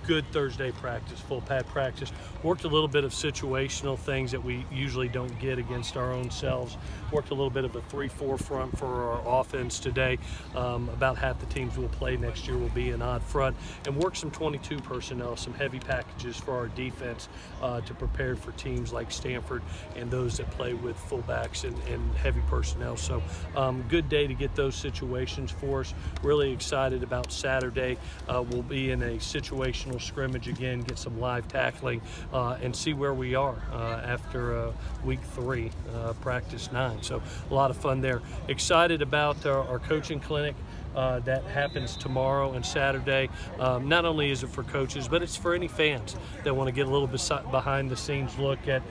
good Thursday practice, full pad practice. Worked a little bit of situational things that we usually don't get against our own selves. Worked a little bit of a 3-4 front for our offense today. About half the teams we'll play next year will be an odd front, and worked some 22 personnel, some heavy packages for our defense to prepare for teams like Stanford and those that play with fullbacks and heavy personnel. So good day to get those situations for us. Really excited about Saturday. We'll be in a situational scrimmage again, get some live tackling, and see where we are after week 3, practice 9. So a lot of fun there. Excited about our coaching clinic that happens tomorrow and Saturday. Not only is it for coaches, but it's for any fans that want to get a little bit behind the scenes look at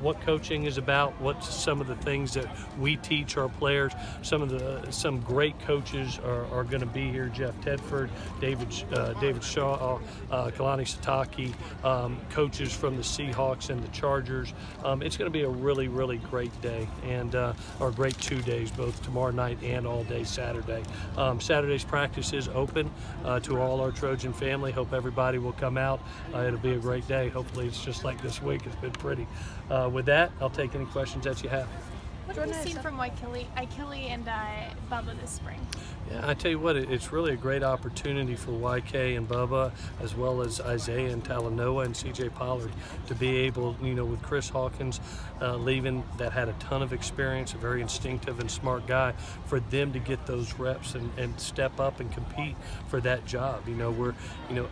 what coaching is about, what's some of the things that we teach our players. Some great coaches are going to be here. Jeff Tedford, David Shaw, Kalani Sataki, coaches from the Seahawks and the Chargers. It's going to be a really, really great day, and or great 2 days, both tomorrow night and all day Saturday. Saturday's practice is open to all our Trojan family. Hope everybody will come out. It'll be a great day. Hopefully it's just like this week. It's been pretty. With that, I'll take any questions that you have. What have you seen from Ikili and Bubba this spring? Yeah, I tell you what, it's really a great opportunity for YK and Bubba, as well as Isaiah and Talanoa and CJ Pollard, to be able, with Chris Hawkins leaving, that had a ton of experience, a very instinctive and smart guy, for them to get those reps and step up and compete for that job. We're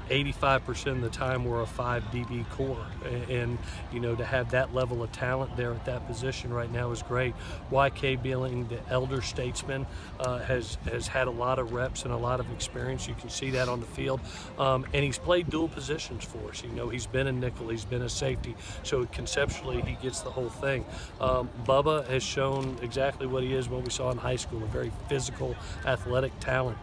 85% of the time we're a 5 DB core, and to have that level of talent there at that position right now is great. YK, being the elder statesman, has had a lot of reps and a lot of experience. You can see that on the field, and he's played dual positions for us. He's been a nickel, he's been a safety, so conceptually he gets the whole thing. Bubba has shown exactly what he is, what we saw in high school, a very physical, athletic talent.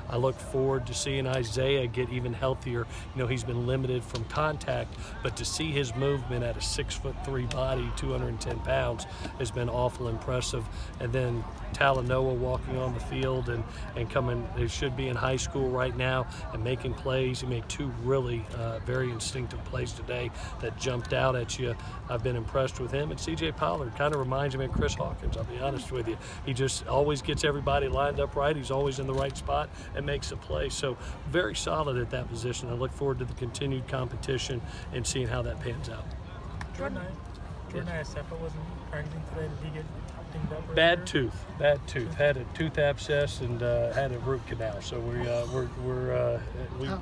I look forward to seeing Isaiah get even healthier. He's been limited from contact, but to see his movement at a 6'3" body, 210 pounds, has been awful impressive. And then Talanoa walking on the field and coming, he should be in high school right now, and making plays. He made 2 really very instinctive plays today that jumped out at you. I've been impressed with him. And CJ Pollard kind of reminds me of Chris Hawkins, I'll be honest with you. He just always gets everybody lined up right. He's always in the right spot and makes a play. So very solid at that position. I look forward to the continued competition and seeing how that pans out. Jordan Iosefa wasn't practicing today. Did he get dinged up? Bad tooth. Had a tooth abscess and had a root canal. So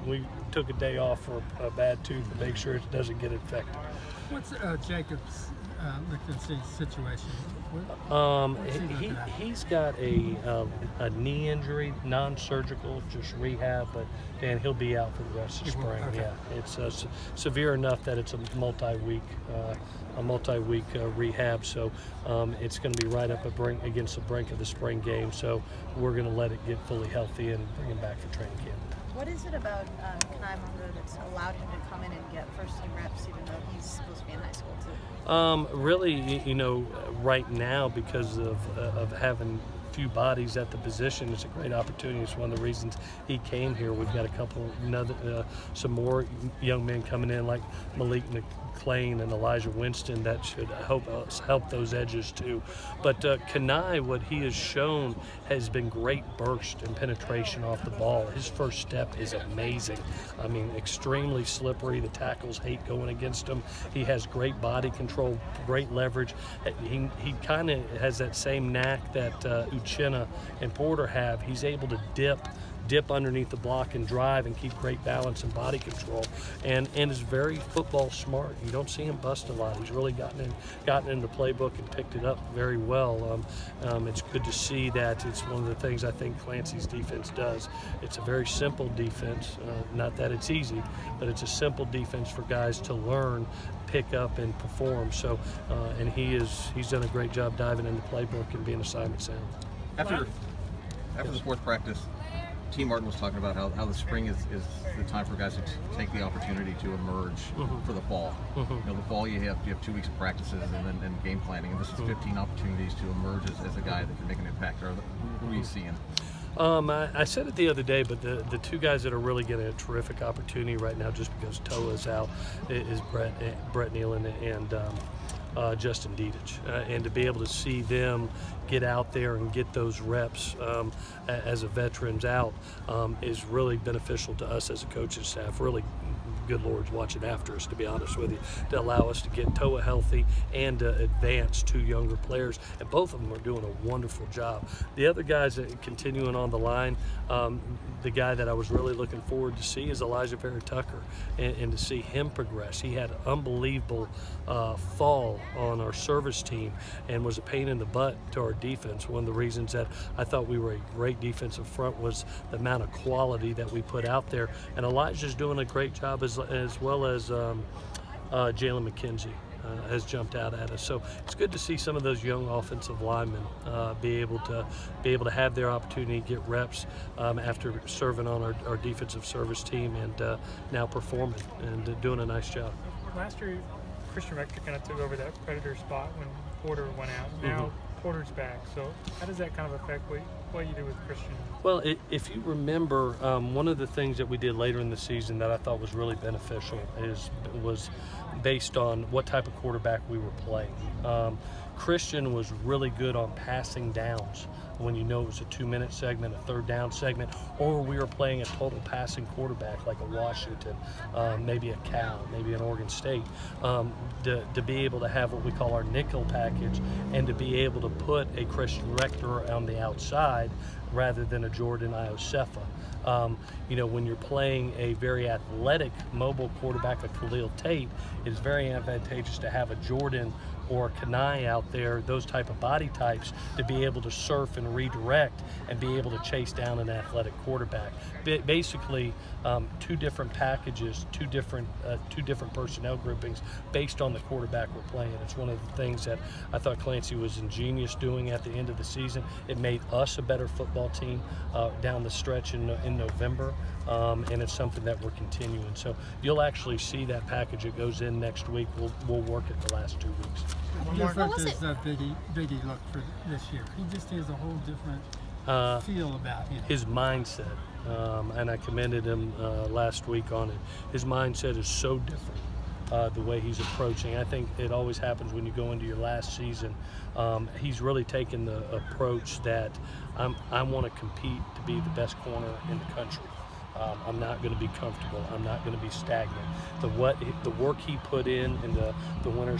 we took a day off for a bad tooth to make sure it doesn't get infected. What's Jacob's situation? He's got a knee injury, non-surgical, just rehab, and he'll be out for the rest of the spring. Okay. Yeah, it's severe enough that it's a multi-week rehab. So it's going to be right up against the brink of the spring game. So we're going to let it get fully healthy and bring him back for training camp. What is it about Kanai Mungo that's allowed him to come in and get first-team reps, even though he's supposed to be in high school too? Really, right now, because of having few bodies at the position, it's a great opportunity. It's one of the reasons he came here. We've got some more young men coming in, like Malik McClain and Elijah Winston, that should help those edges too. But Kanai, what he has shown has been great burst and penetration off the ball. His first step is amazing. I mean, extremely slippery. The tackles hate going against him. He has great body control, great leverage. He kind of has that same knack that Uchenna and Porter have. He's able to dip underneath the block and drive and keep great balance and body control, and is very football smart. You don't see him bust a lot. He's really gotten in the playbook and picked it up very well. It's good to see that. It's one of the things I think Clancy's defense does. It's a very simple defense, not that it's easy, but it's a simple defense for guys to learn, pick up, and perform. So and he's done a great job diving in the playbook and being assignment sound. After the fourth practice, T. Martin was talking about how the spring is the time for guys to take the opportunity to emerge for the fall. The fall you have 2 weeks of practices and game planning, and this is 15 opportunities to emerge as a guy that can make an impact. Who are you seeing? I said it the other day, but the two guys that are really getting a terrific opportunity right now, just because Toa is out, is Brett Nealon and Justin Dietich, and to be able to see them get out there and get those reps as a veterans out is really beneficial to us as a coaching staff. Really, good Lord's watching after us, to be honest with you, to allow us to get Toa healthy and to advance two younger players, and both of them are doing a wonderful job. The other guys that continuing on the line, the guy that I was really looking forward to see is Elijah Vera-Tucker, and to see him progress. He had an unbelievable fall on our service team and was a pain in the butt to our defense. One of the reasons that I thought we were a great defensive front was the amount of quality that we put out there, and Elijah's doing a great job as well as Jalen McKenzie has jumped out at us. So it's good to see some of those young offensive linemen be able to have their opportunity, get reps after serving on our defensive service team, and now performing and doing a nice job. Last year, Christian Rector kind of took over that Predator spot when Porter went out. Now Porter's back. So how does that kind of affect what you do with Christian? Well, if you remember, one of the things that we did later in the season that I thought was really beneficial was based on what type of quarterback we were playing. Christian was really good on passing downs when you know it was a 2-minute segment, a third down segment, or we were playing a total passing quarterback like a Washington, maybe a Cal, maybe an Oregon State, to be able to have what we call our nickel package, and to be able to put a Christian Rector on the outside rather than a Jordan Iosefa. You know, when you're playing a very athletic, mobile quarterback like Khalil Tate, it's very advantageous to have a Jordan or Kanai out there, those type of body types, to be able to surf and redirect and be able to chase down an athletic quarterback. Basically, two different packages, two different personnel groupings based on the quarterback we're playing. It's one of the things that I thought Clancy was ingenious doing at the end of the season. It made us a better football team down the stretch in November, and it's something that we're continuing. So you'll actually see that package that goes in next week. We'll work it the last 2 weeks. How different does Biggie look for this year? He just has a whole different feel about him. His mindset, and I commended him last week on it. His mindset is so different. The way he's approaching. I think it always happens when you go into your last season. He's really taken the approach that I want to compete to be the best corner in the country. I'm not going to be comfortable. I'm not going to be stagnant. The work he put in the winter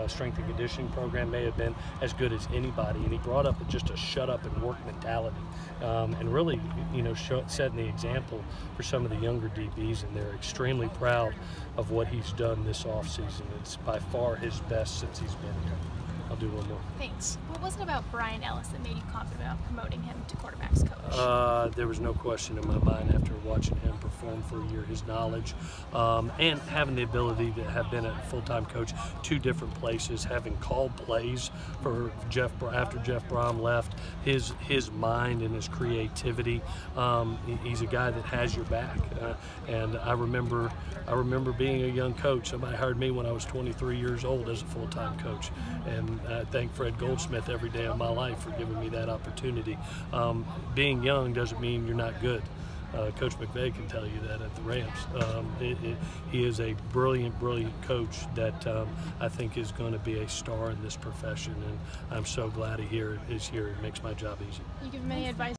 strength and conditioning program may have been as good as anybody, and he brought up just a shut up and work mentality, and really, you know, setting the example for some of the younger DBs, and they're extremely proud of what he's done this offseason. It's by far his best since he's been here. I'll do one more. Thanks. What was it about Brian Ellis that made you confident about promoting him to quarterbacks coach? There was no question in my mind after watching him perform for a year, his knowledge, and having the ability to have been a full-time coach, 2 different places, having called plays for after Jeff Brom left, his mind and his creativity. He's a guy that has your back, and I remember being a young coach. Somebody hired me when I was 23 years old as a full-time coach, and I thank Fred Goldsmith every day of my life for giving me that opportunity. Being young doesn't mean you're not good. Coach McVay can tell you that at the Rams. He is a brilliant coach that I think is going to be a star in this profession, and I'm so glad he is here. It makes my job easy. You give him any advice